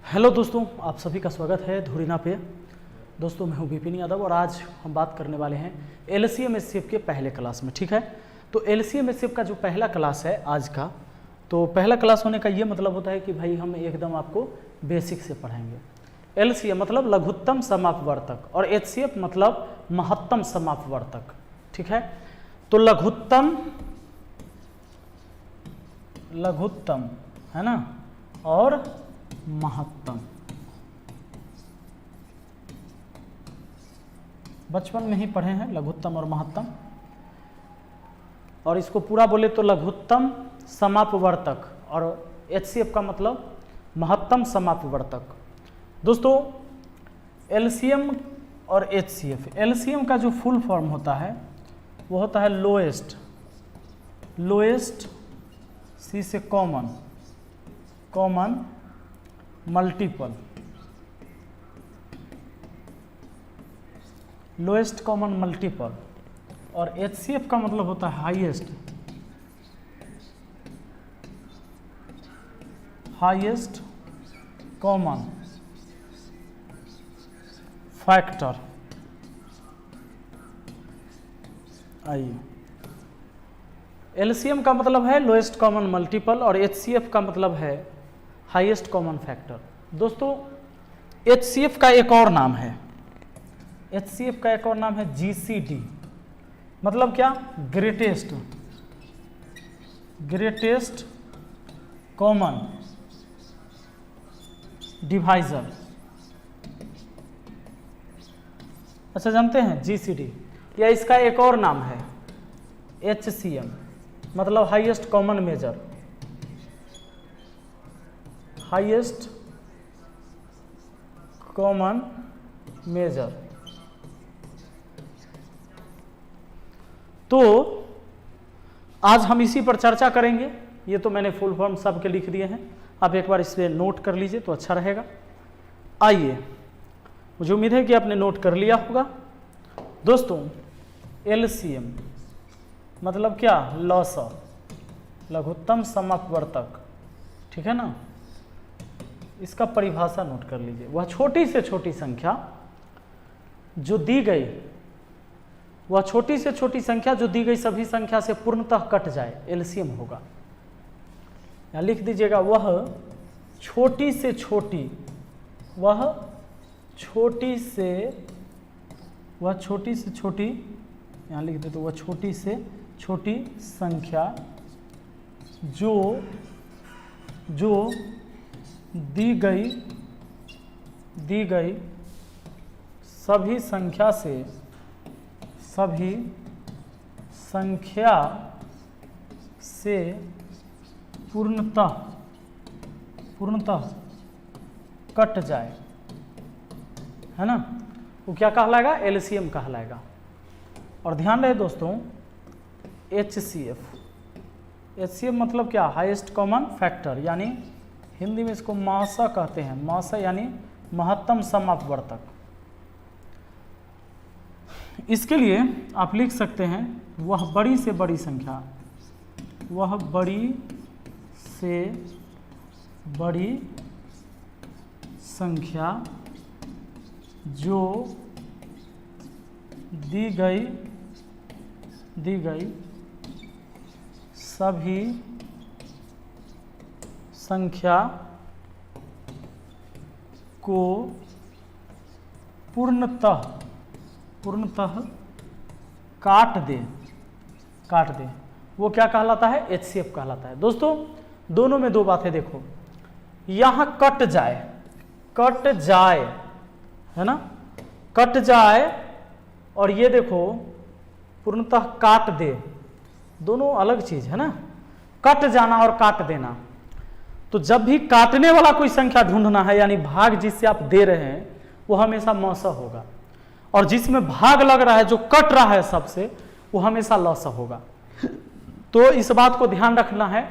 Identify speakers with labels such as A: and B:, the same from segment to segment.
A: Hello दोस्तों, आप सभी का स्वागत है धुरीना पे। दोस्तों मैं हूं विपिन यादव और आज हम बात करने वाले हैं एलसीएम एचसीएफ के पहले क्लास में। ठीक है, तो एलसीएम एचसीएफ का जो पहला क्लास है आज का, तो पहला क्लास होने का ये मतलब होता है कि भाई हम एकदम आपको बेसिक से पढ़ाएंगे। एलसीएम मतलब लघुत्तम समापवर्तक और एचसीएफ मतलब महत्तम समापवर्तक। ठीक है, तो लघुत्तम है ना और महत्तम। बचपन में ही पढ़े हैं लघुत्तम और महत्तम, और इसको पूरा बोले तो लघुत्तम समापवर्तक और एचसीएफ का मतलब महत्तम समापवर्तक। दोस्तों एलसीएम और एचसीएफ, एलसीएम का जो फुल फॉर्म होता है वो होता है लोएस्ट सी से common multiple, lowest common multiple. और एचसीएफ का मतलब होता है हाईएस्ट कॉमन फैक्टर। आइए, एलसीएम का मतलब है लोएस्ट कॉमन मल्टीपल और एचसीएफ का मतलब है हाईएस्ट कॉमन फैक्टर। दोस्तों एचसीएफ का एक और नाम है, एचसीएफ का एक और नाम है जीसीडी। मतलब क्या? Greatest common divisor. अच्छा, जानते हैं जीसीडी, या इसका एक और नाम है एचसीएम मतलब highest common measure, highest common measure. तो आज हम इसी पर चर्चा करेंगे। ये तो मैंने फुल फॉर्म सब के लिख दिए हैं, आप एक बार इसे नोट कर लीजिए तो अच्छा रहेगा। आइए, मुझे उम्मीद है कि आपने नोट कर लिया होगा। दोस्तों एलसीएम मतलब क्या? लॉसा, लघुत्तम समापवर्तक। ठीक है ना, इसका परिभाषा नोट कर लीजिए। वह छोटी से छोटी संख्या जो दी गई, वह छोटी से छोटी संख्या जो दी गई सभी संख्या से पूर्णतः कट जाए, एलसीएम होगा। यहाँ लिख दीजिएगा, वह छोटी से छोटी यहाँ लिख दे तो वह छोटी से छोटी संख्या जो दी गई सभी संख्या से पूर्णतः कट जाए, है ना, वो क्या कहलाएगा? एलसीएम कहलाएगा। और ध्यान रहे दोस्तों, एचसीएफ मतलब क्या? हाईएस्ट कॉमन फैक्टर, यानी हिंदी में इसको मासा कहते हैं। मासा यानी महत्तम समापवर्तक। इसके लिए आप लिख सकते हैं, वह बड़ी से बड़ी संख्या जो दी गई सभी संख्या को पूर्णतः काट दे, वो क्या कहलाता है? एचसीएफ कहलाता है। दोस्तों दोनों में दो बातें देखो, यहां कट जाए है ना, कट जाए, और ये देखो पूर्णतः काट दे, दोनों अलग चीज है ना। कट जाना और काट देना, तो जब भी काटने वाला कोई संख्या ढूंढना है, यानी भाग जिससे आप दे रहे हैं, वो हमेशा मौसा होगा, और जिसमें भाग लग रहा है, जो कट रहा है सबसे, वो हमेशा लौसा होगा। तो इस बात को ध्यान रखना है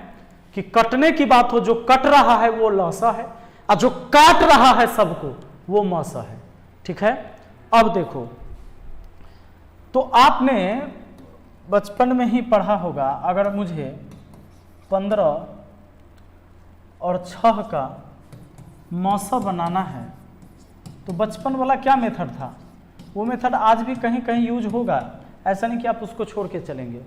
A: कि कटने की बात हो, जो कट रहा है वो लौसा है, और जो काट रहा है सबको वो मौसा है। ठीक है, अब देखो, तो आपने बचपन में ही पढ़ा होगा, अगर मुझे 15 और 6 का मौसा बनाना है तो बचपन वाला क्या मेथड था, वो मेथड आज भी कहीं कहीं यूज होगा, ऐसा नहीं कि आप उसको छोड़ के चलेंगे।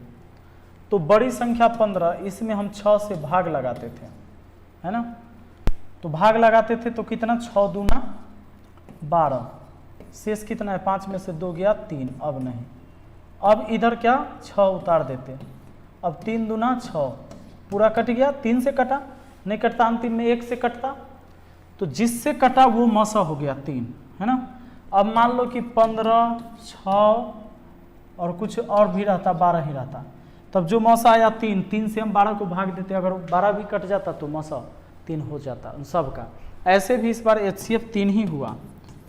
A: तो बड़ी संख्या 15, इसमें हम 6 से भाग लगाते थे, है ना। तो भाग लगाते थे तो कितना, 6 दूना 12, शेष कितना है, 5 में से 2 गया 3, अब नहीं। अब इधर क्या 6 उतार देते, अब 3 दूना 6, पूरा कट गया, 3 से कटा, नहीं कटता, अंतिम में 1 से कटता, तो जिससे कटा वो मौसा हो गया 3, है ना। अब मान लो कि 15, 6 और कुछ और भी रहता, 12 ही रहता, तब जो मौसा आया 3, 3 से हम 12 को भाग देते, अगर 12 भी कट जाता तो मौसा 3 हो जाता उन सब का। ऐसे भी इस बार HCF 3 ही हुआ,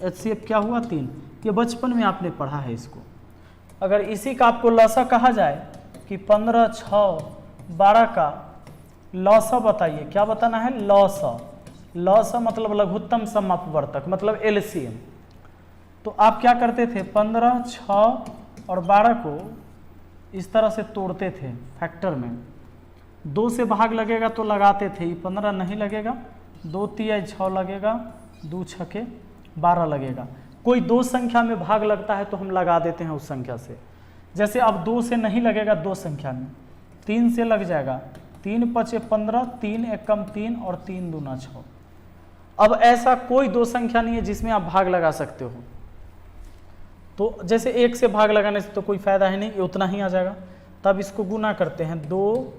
A: HCF क्या हुआ 3, ये बचपन में आपने पढ़ा है इसको। अगर इसी का आपको लसा कहा जाए कि 15, 6, 12 का लौसा बताइए, क्या बताना है, लौसा। लौसा मतलब लघुत्तम समअपवर्तक, मतलब LCM। तो आप क्या करते थे, 15, 6 और 12 को इस तरह से तोड़ते थे फैक्टर में, 2 से भाग लगेगा तो लगाते थे, ये 15 नहीं लगेगा, 2 तिहाई 6 लगेगा, 2 छके 12 लगेगा। कोई 2 संख्या में भाग लगता है तो हम लगा देते हैं उस संख्या से। जैसे अब 2 से नहीं लगेगा 2 संख्या में, 3 से लग जाएगा, 3 पचे 15, 3 एकम 3 और 3 दूना 6। अब ऐसा कोई 2 संख्या नहीं है जिसमें आप भाग लगा सकते हो। तो जैसे 1 से भाग लगाने से तो कोई फायदा है नहीं, ये उतना ही आ जाएगा। तब इसको गुना करते हैं, 2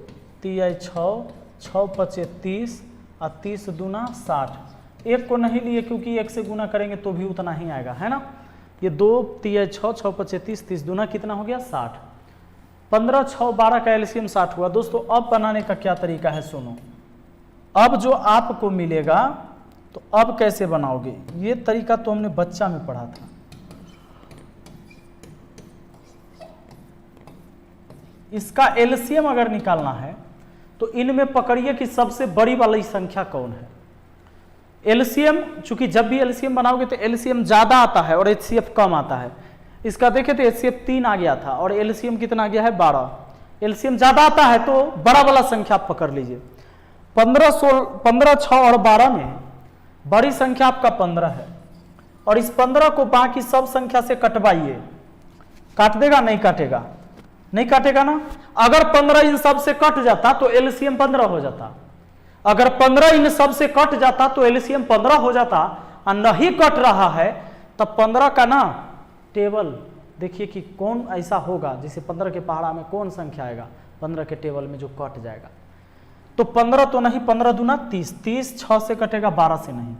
A: तिहाई 6, 6 पचे 30 और 30 दूना 60। 1 को नहीं लिए क्योंकि 1 से गुना करेंगे तो भी उतना ही आएगा, है ना। ये 2 तिहाई 6, 6 पचे 30, 30 दूना कितना हो गया 60। 15, 6, 12 का LCM 60 हुआ। दोस्तों अब बनाने का क्या तरीका है सुनो, अब जो आपको मिलेगा तो अब कैसे बनाओगे, ये तरीका तो हमने बच्चा में पढ़ा था। इसका LCM अगर निकालना है तो इनमें पकड़िए कि सबसे बड़ी वाली संख्या कौन है। LCM, चूंकि जब भी LCM बनाओगे तो LCM ज्यादा आता है और HCF कम आता है। इसका देखे तो HCF 3 आ गया था और LCM कितना आ गया है 12। LCM ज्यादा आता है तो बड़ा वाला संख्या आप पकड़ लीजिए। 15, 6 और 12 में बड़ी संख्या आपका 15 है और इस 15 को बाकी सब संख्या से कटवाइए। काट देगा, नहीं काटेगा, नहीं काटेगा ना। अगर 15 इन सब से कट जाता तो LCM 15 हो जाता, अगर 15 इन सब से कट जाता तो LCM 15 हो जाता, और नहीं कट रहा है तब 15 का ना टेबल देखिए कि कौन ऐसा होगा जिसे 15 के पहाड़ा में कौन संख्या आएगा 15 के टेबल में जो कट जाएगा। तो 15 तो नहीं, 15 दूना 30, 30 6 से कटेगा, 12 से नहीं।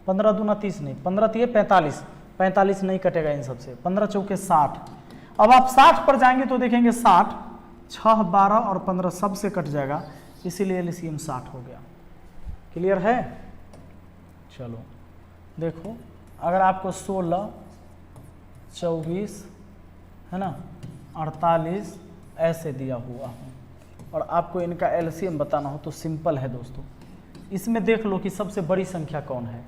A: 15 दूना 30 नहीं, 15 तिये 45, 45 नहीं कटेगा इन सबसे, 15 चौके 60। अब आप 60 पर जाएंगे तो देखेंगे 60, 6, 12 और 15 सब से कट जाएगा, इसीलिए LCM 60 हो गया। क्लियर है। चलो देखो, अगर आपको 16, 24 है ना 48 ऐसे दिया हुआ हो और आपको इनका LCM बताना हो तो सिंपल है दोस्तों। इसमें देख लो कि सबसे बड़ी संख्या कौन है।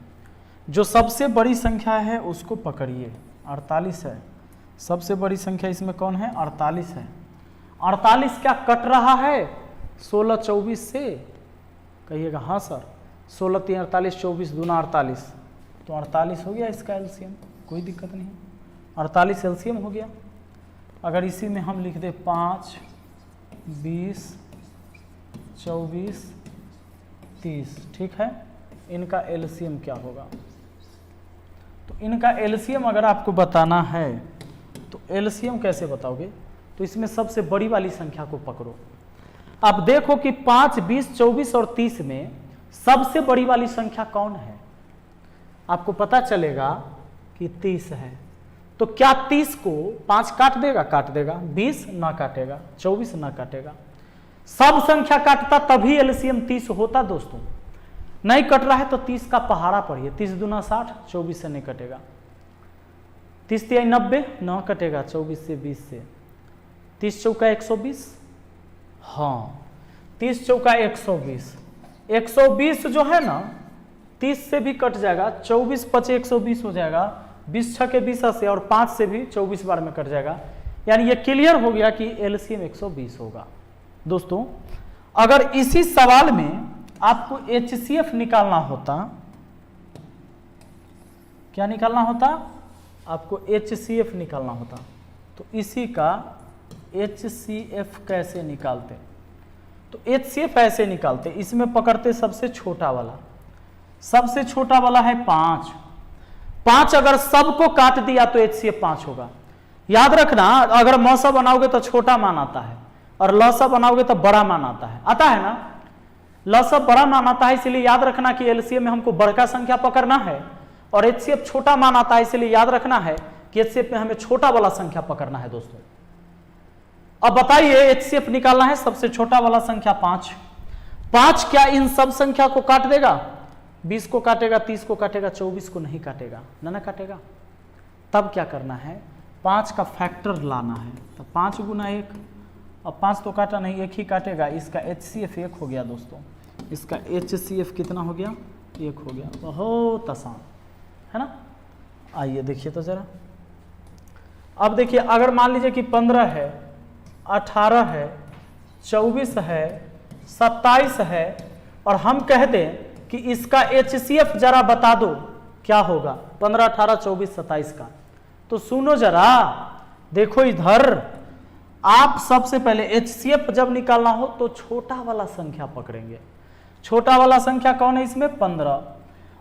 A: जो सबसे बड़ी संख्या है उसको पकड़िए, 48 है। सबसे बड़ी संख्या इसमें कौन है, 48 है। 48 क्या कट रहा है 16, 24 से, कहिएगा हाँ सर। 16 3 48, 24 दूना 48, तो 48 हो गया इसका LCM, कोई दिक्कत नहीं, 48 LCM हो गया। अगर इसी में हम लिख दे 5, 20, 24, 30, ठीक है। इनका LCM क्या होगा, तो इनका LCM अगर आपको बताना है तो LCM कैसे बताओगे, तो इसमें सबसे बड़ी वाली संख्या को पकड़ो। आप देखो कि 5, 20, 24 और 30 में सबसे बड़ी वाली संख्या कौन है, आपको पता चलेगा कि 30 है। तो क्या 30 को 5 काट देगा, काट देगा, 20 ना काटेगा, 24 ना काटेगा, सब संख्या काटता तभी LCM 30 होता दोस्तों। नहीं कट रहा है तो 30 का पहाड़ा पढ़िए, 30 दूना 60, 24 से नहीं कटेगा, 30 तिहाई 90 ना कटेगा, 24 से 20 से, 30 चौका 120, हाँ 30 चौका 120, 120 जो है ना 30 से भी कट जाएगा, 24 पचे 120 हो जाएगा, 20 छके 20 से और 5 से भी 24 बार में कट जाएगा। यानी ये क्लियर हो गया कि LCM 120 होगा। दोस्तों अगर इसी सवाल में आपको HCF निकालना होता क्या निकालना होता, आपको HCF निकालना होता। तो इसी का HCF कैसे निकालते, तो HCF ऐसे निकालते, इसमें पकड़ते सबसे छोटा वाला, सबसे छोटा वाला है 5, 5 अगर सबको काट दिया तो HCF 5 होगा। याद रखना, अगर मौसा बनाओगे तो छोटा मान आता है और लौसा बनाओगे तो बड़ा मान आता है, आता है ना, लौसा बड़ा मान आता है, इसलिए याद रखना कि LCM में हमको बड़का संख्या पकड़ना है और HCF छोटा मान आता है, इसलिए याद रखना है कि HCF में हमें छोटा वाला संख्या पकड़ना है दोस्तों। अब बताइए HCF निकालना है, सबसे छोटा वाला संख्या 5, 5 क्या इन सब संख्या को काट देगा, 20 को काटेगा, 30 को काटेगा, 24 को नहीं काटेगा, ना काटेगा। तब क्या करना है, 5 का फैक्टर लाना है, तो 5 गुना 1, अब 5 तो काटा नहीं, 1 ही काटेगा, इसका HCF 1 हो गया दोस्तों, इसका HCF कितना हो गया, 1 हो गया। बहुत आसान है ना। आइए देखिए तो जरा, अब देखिए अगर मान लीजिए कि 15 है, 18 है, 24 है, 27 है और हम कह दें कि इसका HCF जरा बता दो क्या होगा, 15, 18, 24, 27 का, तो सुनो जरा, देखो इधर, आप सबसे पहले HCF जब निकालना हो तो छोटा वाला संख्या पकड़ेंगे। छोटा वाला संख्या कौन है इसमें, 15,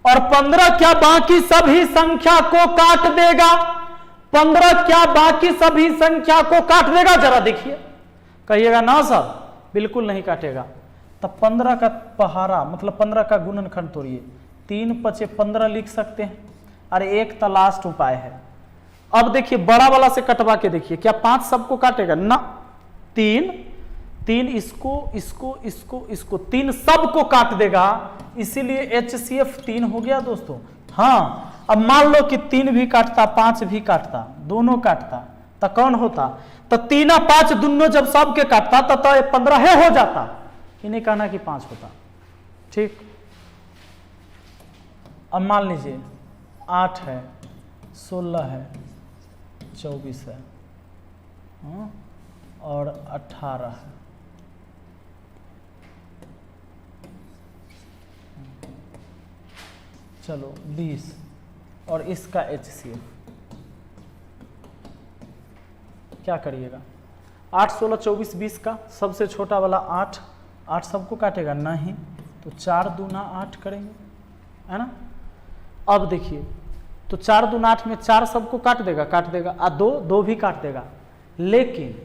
A: और 15 क्या बाकी सभी संख्या को काट देगा, 15 क्या बाकी सभी संख्या को काट देगा, जरा देखिए, कहिएगा ना सर बिल्कुल नहीं काटेगा। तब 15 का पहाड़ा मतलब 15 का गुणनखंड तोड़िए, 3 पचे 15 लिख सकते हैं, अरे एक तो लास्ट उपाय है। अब देखिए बड़ा वाला से कटवा के देखिए, क्या 5 सबको काटेगा ना, 3 इसको 3 सबको काट देगा, इसीलिए HCF 3 हो गया दोस्तों। हाँ, अब मान लो कि 3 भी काटता, 5 भी काटता, दोनों काटता, तो कौन होता, तो 3 और 5 दोनों जब सबके काटता तो 15 हो जाता, इन्हें कहना कि 5 होता। ठीक, अब मान लीजिए 8 है, 16 है, 24 है, और 18 है, चलो 20, और इसका HCF क्या करिएगा, 8, 16, 24, 20 का सबसे छोटा वाला 8, 8 सबको काटेगा नहीं, तो 4 दूना 8 करेंगे, है ना। अब देखिए, तो 4 दूना 8 में 4 सबको काट देगा, और 2 भी काट देगा, लेकिन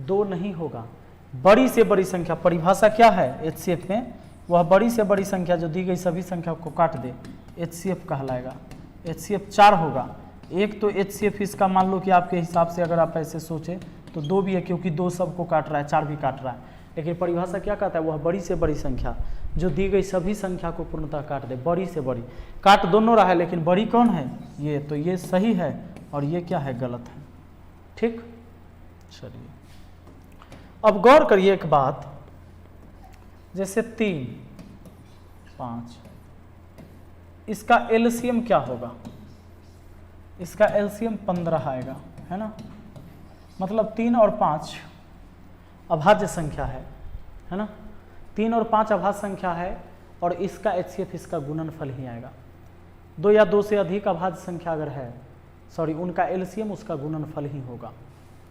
A: 2 नहीं होगा, बड़ी से बड़ी संख्या, परिभाषा क्या है HCF में, वह बड़ी से बड़ी संख्या जो दी गई सभी संख्या को काट दे, HCF कहलाएगा। HCF 4 होगा, एक तो HCF इसका मान लो कि आपके हिसाब से अगर आप ऐसे सोचे तो 2 भी है, क्योंकि 2 सबको काट रहा है, 4 भी काट रहा है, लेकिन परिभाषा क्या कहता है, वह बड़ी से बड़ी संख्या जो दी गई सभी संख्या को पूर्णतः काट दे, बड़ी से बड़ी, काट दोनों रहा है, लेकिन बड़ी कौन है, ये, तो ये सही है और ये क्या है, गलत है। ठीक, चलिए अब गौर करिए एक बात, जैसे 3, 5, इसका LCM क्या होगा, इसका LCM 15 आएगा, है ना, मतलब 3 और 5 अभाज्य संख्या है ना, 3 और 5 अभाज्य संख्या है, और इसका HCF इसका गुणनफल ही आएगा। 2 या 2 से अधिक अभाज्य संख्या अगर है, सॉरी, उनका LCM उसका गुणनफल ही होगा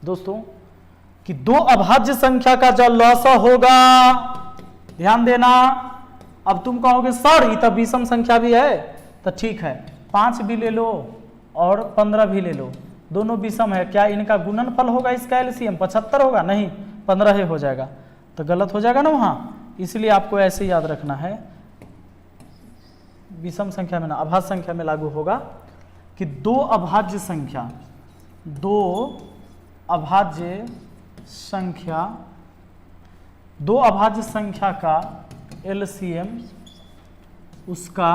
A: दोस्तों, कि 2 अभाज्य संख्या का जो लॉसा होगा, ध्यान देना। अब तुम कहोगे सर ये तो विषम संख्या भी है, तो ठीक है, 5 भी ले लो और 15 भी ले लो, दोनों विषम है, क्या इनका गुणनफल होगा इसका LCM 75 होगा, नहीं 15 ही हो जाएगा, तो गलत हो जाएगा ना वहाँ, इसलिए आपको ऐसे याद रखना है, विषम संख्या में ना अभाज्य संख्या में लागू होगा कि 2 अभाज्य संख्या, 2 अभाज्य संख्या का LCM उसका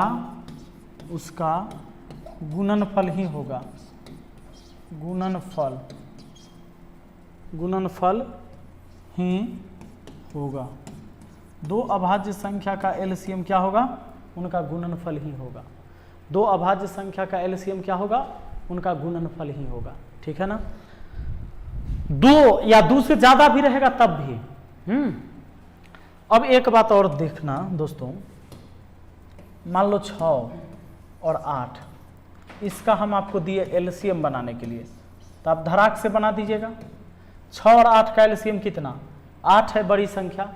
A: गुणनफल ही होगा, गुणनफल ही होगा। 2 अभाज्य संख्या का LCM क्या होगा, उनका गुणनफल ही होगा। 2 अभाज्य संख्या का LCM क्या होगा, उनका गुणनफल ही होगा, ठीक है ना। 2 या 2 से ज्यादा भी रहेगा तब भी। अब एक बात और देखना दोस्तों, मान लो 6 और 8, इसका हम आपको दिए एलसीएम बनाने के लिए, तो आप धड़ाक से बना दीजिएगा। 6 और 8 का एलसीएम कितना, 8 है बड़ी संख्या,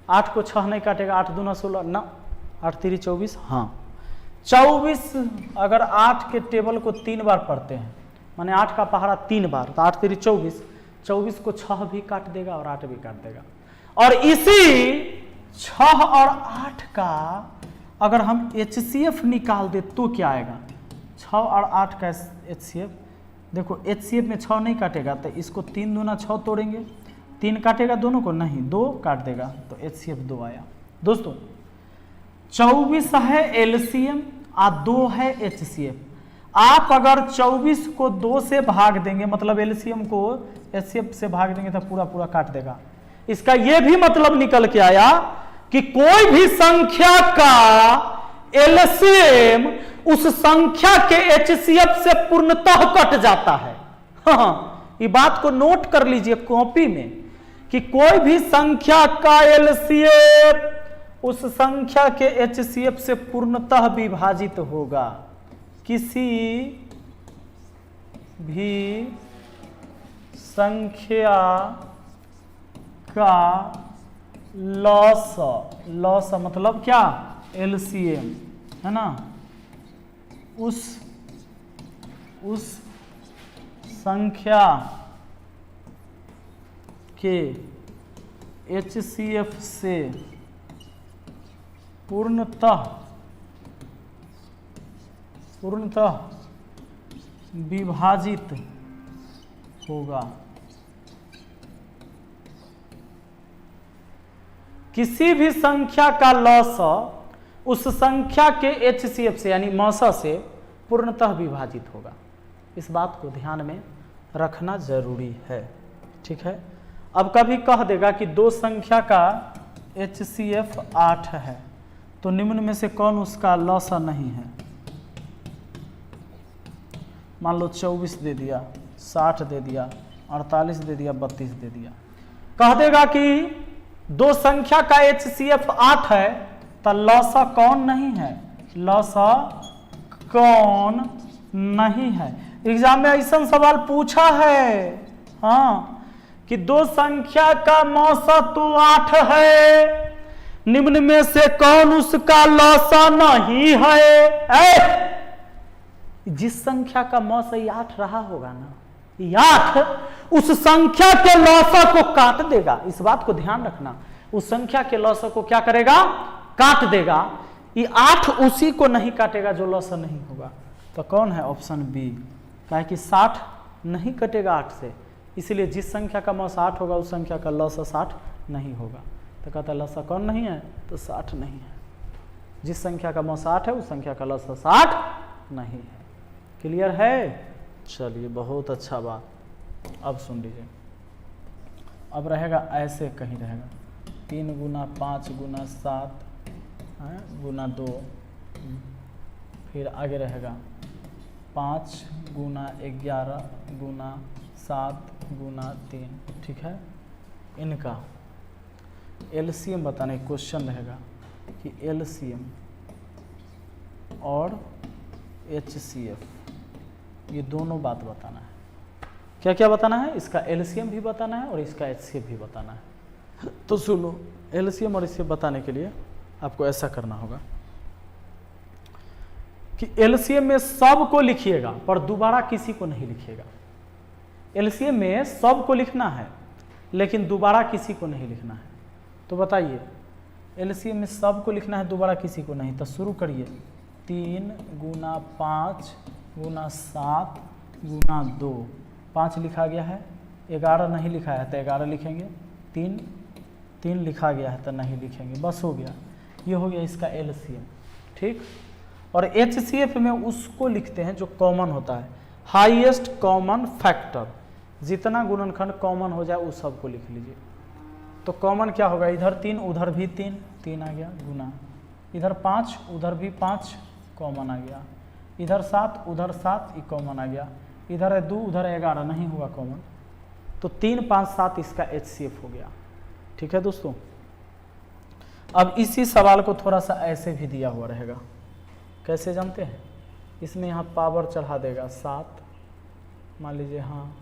A: 8 को 6 नहीं काटेगा, 8 दूना 16 ना, 8 3 24, हाँ 24। अगर 8 के टेबल को 3 बार पढ़ते हैं, माने 8 का पहाड़ा 3 बार, तो 8 3 24, 24 को 6 भी काट देगा और 8 भी काट देगा। और इसी 6 और 8 का अगर हम HCF निकाल दे तो क्या आएगा, 6 और 8 का HCF, देखो HCF में 6 नहीं काटेगा, तो इसको 3 दूना 6 तोड़ेंगे, 3 काटेगा दोनों को, नहीं 2 काट देगा, तो HCF 2 आया। दोस्तों 24 है एलसीएम और 2 है HCF। आप अगर 24 को 2 से भाग देंगे, मतलब एलसीएम को HCF से भाग देंगे, तो पूरा पूरा काट देगा। इसका यह भी मतलब निकल के आया कि कोई भी संख्या का एलसीएम उस संख्या के HCF से पूर्णतः कट जाता है। हाँ, ये बात को नोट कर लीजिए कॉपी में कि कोई भी संख्या का एलसीएम उस संख्या के HCF से पूर्णतः विभाजित होगा। किसी भी संख्या का लॉस मतलब क्या, एलसीएम है ना, उस संख्या के HCF से पूर्णतः विभाजित होगा। किसी भी संख्या का लॉस उस संख्या के HCF से यानी मौसा से पूर्णतः विभाजित होगा। इस बात को ध्यान में रखना जरूरी है, ठीक है। अब कभी कह देगा कि 2 संख्या का HCF 8 है, तो निम्न में से कौन उसका लॉसा नहीं है। मान लो 24 दे दिया, 60 दे दिया, 48 दे दिया, 32 दे दिया। कह देगा कि 2 संख्या का HCF 8 है, तो लॉसा कौन नहीं है, लॉसा कौन नहीं है। एग्जाम में ऐसा सवाल पूछा है, हाँ, कि 2 संख्या का मौसा तो 8 है, निम्न में से कौन उसका लॉसा नहीं है। जिस संख्या का मौसा 8 रहा होगा ना, 8 उस संख्या के लॉसा को काट देगा। इस बात को ध्यान रखना, उस संख्या के लॉसा को क्या करेगा, काट देगा। ये 8 उसी को नहीं काटेगा जो लॉसा नहीं होगा। तो कौन है, ऑप्शन बी। क्या है कि 60 नहीं कटेगा 8 से, इसलिए जिस संख्या का मौसा 8 होगा उस संख्या का लॉसा 60 नहीं होगा। तो कहता है लॉसा कौन नहीं है, तो 60 नहीं है। जिस संख्या का मौसा 8 है उस संख्या का लॉसा 60 नहीं है। क्लियर है, चलिए बहुत अच्छा बात। अब सुन लीजिए, अब रहेगा ऐसे कहीं रहेगा 3 गुना 5 गुना 7 गुना 2, फिर आगे रहेगा 5 गुना 11 गुना 7 गुना 3, ठीक है। इनका एलसीएम बताने क्वेश्चन रहेगा कि एलसीएम और HCF ये दोनों बात बताना है। क्या क्या बताना है, इसका एलसीएम भी बताना है और इसका HCF भी बताना है। तो सुनो, एलसीएम और HCF बताने के लिए आपको ऐसा करना होगा कि एलसीएम में सब को लिखिएगा पर दोबारा किसी को नहीं लिखिएगा। एलसीएम में सब को लिखना है लेकिन दोबारा किसी को नहीं लिखना है। तो बताइए, एलसीएम में सब को लिखना है, दोबारा किसी को नहीं। तो शुरू करिए, 3 गुना 5 गुना 7 गुना 2, 5 लिखा गया है, 11 नहीं लिखा है तो 11 लिखेंगे, 3 लिखा गया है तो नहीं लिखेंगे, बस हो गया। ये हो गया इसका एलसीएम, ठीक। और HCF में उसको लिखते हैं जो कॉमन होता है, हाईएस्ट कॉमन फैक्टर। जितना गुणनखंड कॉमन हो जाए उस सबको लिख लीजिए। तो कॉमन क्या होगा, इधर 3 उधर भी 3 आ गया गुना, इधर 5 उधर भी 5 कॉमन आ गया, इधर 7 उधर 7 कॉमन आ गया, इधर है 2 उधर 11 नहीं हुआ कॉमन। तो 3 5 7 इसका HCF हो गया, ठीक है दोस्तों। अब इसी सवाल को थोड़ा सा ऐसे भी दिया हुआ रहेगा, कैसे जानते हैं, इसमें यहाँ पावर चढ़ा देगा 7, मान लीजिए हाँ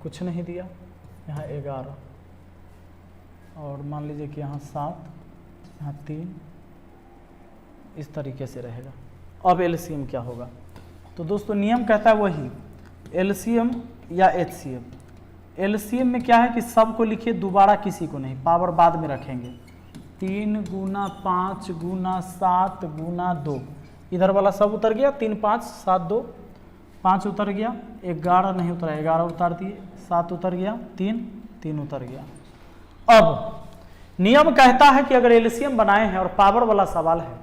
A: कुछ नहीं दिया, यहाँ 11, और मान लीजिए कि यहाँ 7, यहाँ 3, इस तरीके से रहेगा। अब एलसीएम क्या होगा? तो दोस्तों नियम कहता है वही एलसीएम या एचसीएफ। एलसीएम में क्या है कि सबको लिखिए, दोबारा किसी को नहीं, पावर बाद में रखेंगे। 3 गुना 5 गुना 7 गुना 2, इधर वाला सब उतर गया, 3 5 7 2, 5 उतर गया, 11 नहीं उतरा, 11 उतार दिए, 7 उतर गया, 3 उतर गया। अब नियम कहता है कि अगर एलसीएम बनाए हैं और पावर वाला सवाल है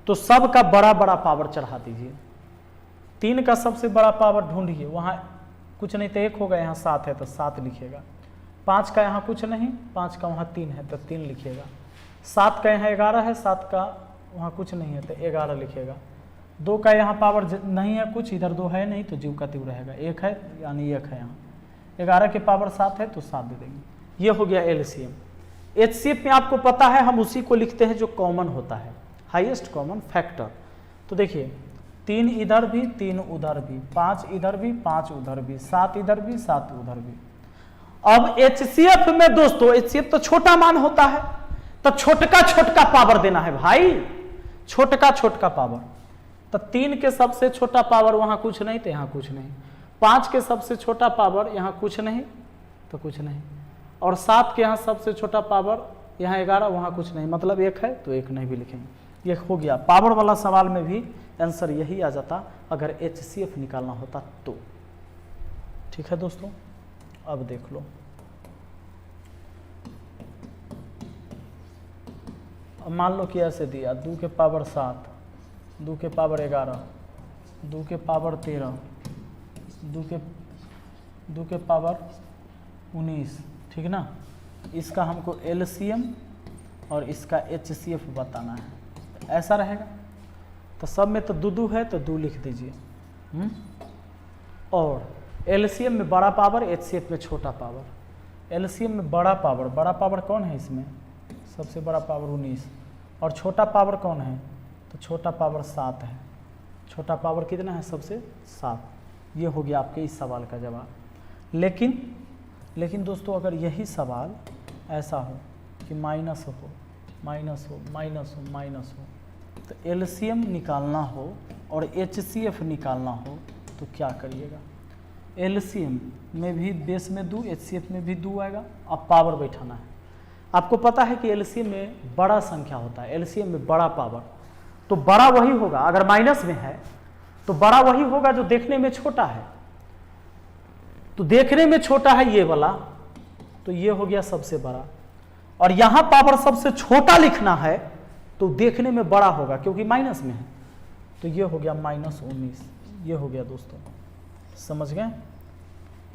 A: तो सब का बड़ा बड़ा पावर चढ़ा दीजिए। 3 का सबसे बड़ा पावर ढूंढिए, वहाँ कुछ नहीं तो 1 होगा, यहाँ 7 है तो 7 लिखिएगा। 5 का यहाँ कुछ नहीं, 5 का वहाँ 3 है तो 3 लिखिएगा। 7 का यहाँ 11 है, 7 का वहाँ कुछ नहीं है तो 11 लिखिएगा। 2 का यहाँ पावर नहीं है कुछ, इधर 2 है नहीं तो जीव का तीव रहेगा, 1 है यानी 1 है यहाँ। 11 के पावर 7 है तो 7 दे देंगे। ये हो गया एलसीएम। एचसीएफ में आपको पता है हम उसी को लिखते हैं जो कॉमन होता है, हाईएस्ट कॉमन फैक्टर। तो देखिए 3 इधर भी 3 उधर भी, 5 इधर भी 5 उधर भी, 7 इधर भी 7 उधर भी। अब एचसीएफ में दोस्तों, एचसीएफ तो छोटा मान होता है, तो छोटका पावर देना है भाई, छोटका पावर। तो 3 के सबसे छोटा पावर वहां कुछ नहीं तो यहाँ कुछ नहीं, 5 के सबसे छोटा पावर यहाँ कुछ नहीं तो कुछ नहीं, और 7 के यहाँ सबसे छोटा पावर यहाँ 11, वहाँ कुछ नहीं, मतलब 1 है तो 1 नहीं भी लिखेंगे। ये हो गया। पावर वाला सवाल में भी आंसर यही आ जाता अगर एचसीएफ निकालना होता तो। ठीक है दोस्तों, अब देख लो। अब मान लो कि ऐसे दिया 2 के पावर 7, 2 के पावर 11, 2 के पावर 13, 2 के पावर 19, ठीक ना। इसका हमको एलसीएम और इसका एचसीएफ बताना है, तो ऐसा रहेगा। तो सब में तो 2 है तो 2 लिख दीजिए। और एलसीएम में बड़ा पावर, एचसीएफ में छोटा पावर। एलसीएम में बड़ा पावर कौन है इसमें? सबसे बड़ा पावर 19, और छोटा पावर कौन है? तो छोटा पावर 7 है। छोटा पावर कितना है? सबसे 7। ये हो गया आपके इस सवाल का जवाब। लेकिन दोस्तों अगर यही सवाल ऐसा हो कि माइनस हो, तो एलसीएम निकालना हो और एचसीएफ निकालना हो तो क्या करिएगा? एलसीएम में भी बेस में 2, एचसीएफ में भी 2 आएगा। अब पावर बैठाना है। आपको पता है कि एलसीएम में बड़ा संख्या होता है, एलसीएम में बड़ा पावर, तो बड़ा वही होगा। अगर माइनस में है तो बड़ा वही होगा जो देखने में छोटा है। तो देखने में छोटा है ये वाला, तो ये हो गया सबसे बड़ा। और यहां पावर सबसे छोटा लिखना है तो देखने में बड़ा होगा क्योंकि माइनस में है, तो ये हो गया -19। ये हो गया दोस्तों, समझ गए?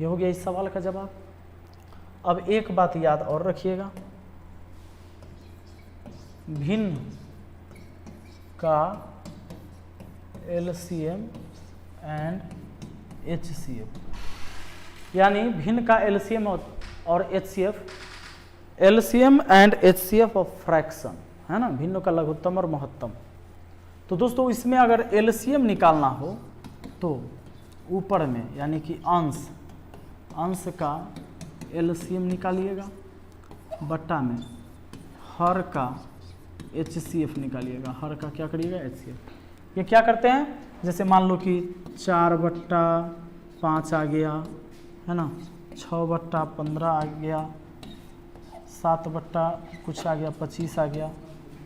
A: ये हो गया इस सवाल का जवाब। अब एक बात याद और रखिएगा, भिन्न का एलसीएम एंड एचसीएफ, यानी भिन्न का एलसीएम और HCF, LCM and HCF of fraction, है ना, भिन्न का लघुत्तम और महत्तम। तो दोस्तों इसमें अगर एलसीएम निकालना हो तो ऊपर में यानी कि अंश का एलसीएम निकालिएगा, बट्टा में हर का एचसीएफ निकालिएगा। हर का क्या करिएगा? एचसीएफ। ये क्या करते हैं, जैसे मान लो कि 4/5 आ गया, है ना, 6/15 आ गया, 7 कुछ आ गया, 25 आ गया,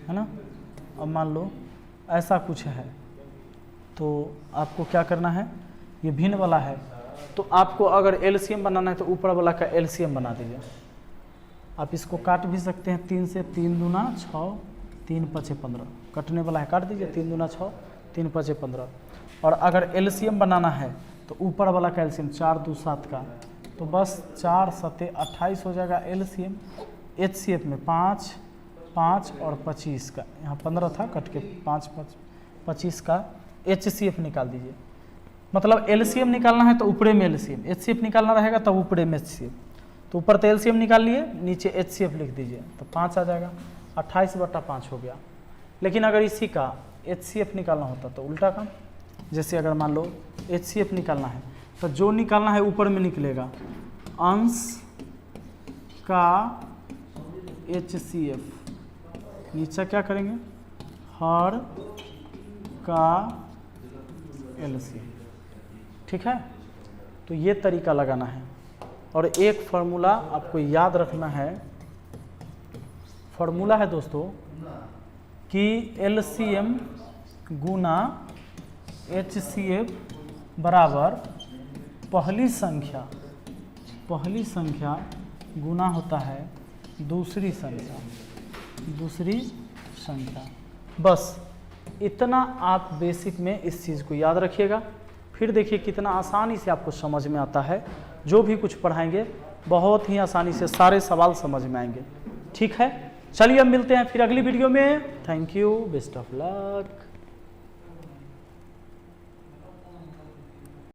A: है ना। अब मान लो ऐसा कुछ है तो आपको क्या करना है, ये भिन्न वाला है तो आपको अगर एलसीएम बनाना है तो ऊपर वाला का एलसीएम बना दीजिए। आप इसको काट भी सकते हैं 3 से, 3 दूना 6, 3 5 15, कटने वाला है काट दीजिए, 3 दूना 6, 3 5 15। और अगर एलसीएम बनाना है तो ऊपर वाला का एलसीएम 4 2 7 का, तो बस 4 7 28 हो जाएगा एलसीएम। एचसीएफ में 5 5 और 25 का, यहाँ 15 था कट के 5 5 25 का एचसीएफ निकाल दीजिए। मतलब एलसीएम निकालना है तो ऊपरे में एलसीएम, एचसीएफ निकालना रहेगा तब ऊपरे में एचसीएफ। तो ऊपर तो एलसीएम निकाल लिए, नीचे एचसीएफ लिख दीजिए तो 5 आ जाएगा, 28/5 हो गया। लेकिन अगर इसी का HCF निकालना होता तो उल्टा काम। जैसे अगर मान लो HCF निकालना है तो जो निकालना है ऊपर में निकलेगा, अंश का HCF, नीचे क्या करेंगे, हर का LCM। ठीक है, तो ये तरीका लगाना है। और एक फार्मूला आपको याद रखना है, फार्मूला है दोस्तों कि LCM गुना HCF बराबर पहली संख्या गुना होता है दूसरी संख्या। बस इतना आप बेसिक में इस चीज़ को याद रखिएगा। फिर देखिए कितना आसानी से आपको समझ में आता है। जो भी कुछ पढ़ाएंगे बहुत ही आसानी से सारे सवाल समझ में आएंगे। ठीक है, चलिए अब मिलते हैं फिर अगली वीडियो में। Thank you, best of luck.